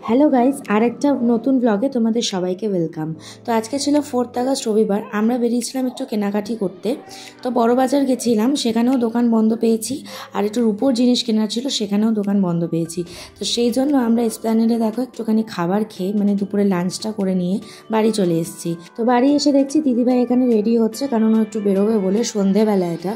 Hello guys, আর একটা নতুন ব্লগে তোমাদের সবাইকে ওয়েলকাম। তো আজকে ছিল 4 আগস্ট রবিবার। আমরা বেরিয়েছিলাম একটু কেনাকাটি করতে। তো বড় বাজার গেছিলাম, সেখানেও দোকান বন্ধ পেয়েছি। আর একটু রূপোর জিনিস কেনার ছিল, সেখানেও দোকান বন্ধ পেয়েছি। তো সেই জন্য আমরা এসপ্ল্যানেডে দেখো একটুখানি খাবার খেয়ে মানে দুপুরে লাঞ্চটা করে নিয়ে বাড়ি চলে এসেছি। তো বাড়ি এসে দেখছি দিদিভাই এখানে রেডি হচ্ছে, কারণ ও একটু বেরোবে বলে, সন্ধেবেলা এটা।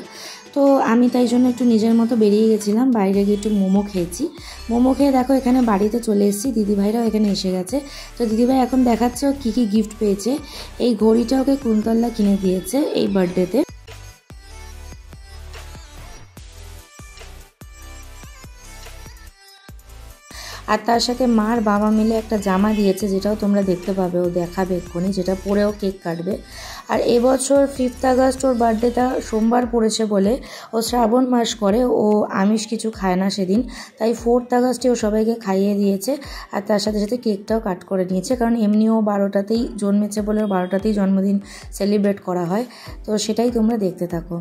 তো আমি তাই জন্য একটু নিজের মতো বেরিয়ে গেছিলাম, বাইরে গিয়ে একটু মোমো খেয়েছি। মোমো খেয়ে দেখো এখানে বাড়িতে চলে এসেছি, দিদিভাইরাও এখানে এসে গেছে। তো দিদিভাই এখন দেখাচ্ছে ও কী কী গিফট পেয়েছে। এই ঘড়িটা ওকে কুন্তলা কিনে দিয়েছে এই বার্থডেতে। আর তার সাথে মার বাবা মিলে একটা জামা দিয়েছে, যেটাও তোমরা দেখতে পাবে, ও দেখাবে এক্ষুনি, যেটা পরেও কেক কাটবে। আর এবছর 5 আগস্ট ওর বার্থডেটা সোমবার পড়েছে বলে, ও শ্রাবণ মাস করে, ও আমিষ কিছু খায় না সেদিন। তাই 4 আগস্টে ও সবাইকে খাইয়ে দিয়েছে। আর তার সাথে সাথে কেকটাও কাট করে নিয়েছে, কারণ এমনিও 12টাতেই জন্মেছে বলে 12টাতেই জন্মদিন সেলিব্রেট করা হয়। তো সেটাই তোমরা দেখতে থাকো।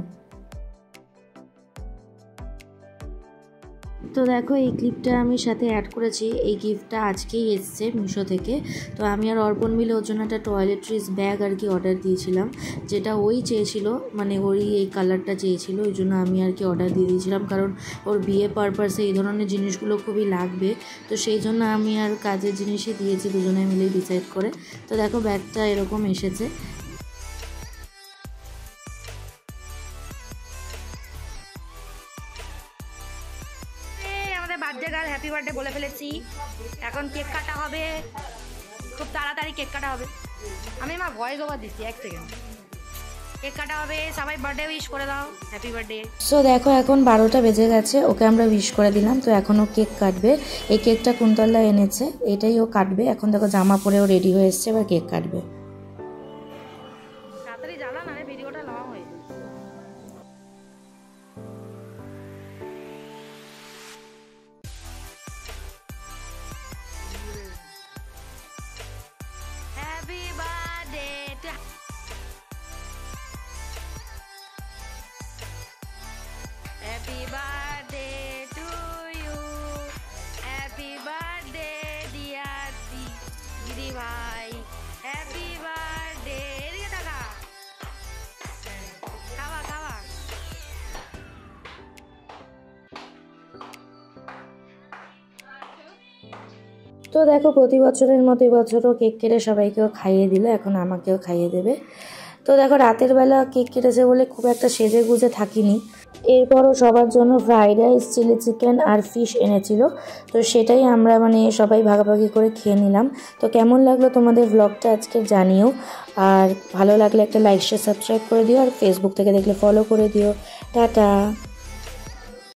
তো দেখো এই ক্লিপটা আমি সাথে অ্যাড করেছি। এই গিফটটা আজকেই এসছে মিশো থেকে। তো আমি আর অর্পণ মিলে ওর জন্য একটা টয়লেট্রিজ ব্যাগ আর কি অর্ডার দিয়েছিলাম, যেটা ওই চেয়েছিল, মানে ওই এই কালারটা চেয়েছিল, ওই জন্য আমি আর কি অর্ডার দিয়ে দিয়েছিলাম, কারণ ওর বিয়ে পারপাসে এই ধরনের জিনিসগুলো খুবই লাগবে। তো সেই জন্য আমি আর কাজের জিনিসই দিয়েছি, দুজনে মিলে ডিসাইড করে। তো দেখো ব্যাগটা এরকম এসেছে। বার্থডে গার্ল হ্যাপি বার্থডে বলে ফেলেছি, এখন কেক কাটা হবে, খুব তাড়াতাড়ি কেক কাটা হবে। আমি মা ভয়েস ওভার দিচ্ছি, 1 সেকেন্ড। কেক কাটা হবে, সবাই বার্থডে উইশ করে দাও, হ্যাপি বার্থডে। সো দেখো এখন 12টা বেজে গেছে, ওকে আমরা উইশ করে দিলাম। তো এখন ও কেক কাটবে। এই কেকটা কুন্তলা এনেছে, এটাই ও কাটবে। এখন দেখো জামা পরেও রেডি হয়ে এসছে, এবার কেক কাটবে। তাড়াতাড়ি জ্বালা না, ভিডিওটা লং হয়ে যায়। Happy birthday to happy birthday to you, happy birthday dear দিদি ভাই, হ্যাপি বার্থডে। এদিকে টাকা খাওয়া খাওয়া। তো দেখো প্রতি বছরের মতো এবছরও কেক কেটে সবাইকেও খাইয়ে দিল, এখন আমাকেও খাইয়ে দেবে। তো দেখো রাতের বেলা কেক কেটেছে বলে খুব একটা সেজে গুজে থাকিনি। এরপরও সবার জন্য ফ্রাইড রাইস, চিলি চিকেন আর ফিশ এনেছিল। তো সেটাই আমরা মানে সবাই ভাগাভাগি করে খেয়ে নিলাম। তো কেমন লাগলো তোমাদের ব্লগটা আজকে জানিও। আর ভালো লাগলে একটা লাইক শেয়ার সাবস্ক্রাইব করে দিও, আর ফেসবুক থেকে দেখলে ফলো করে দিও। টাটা।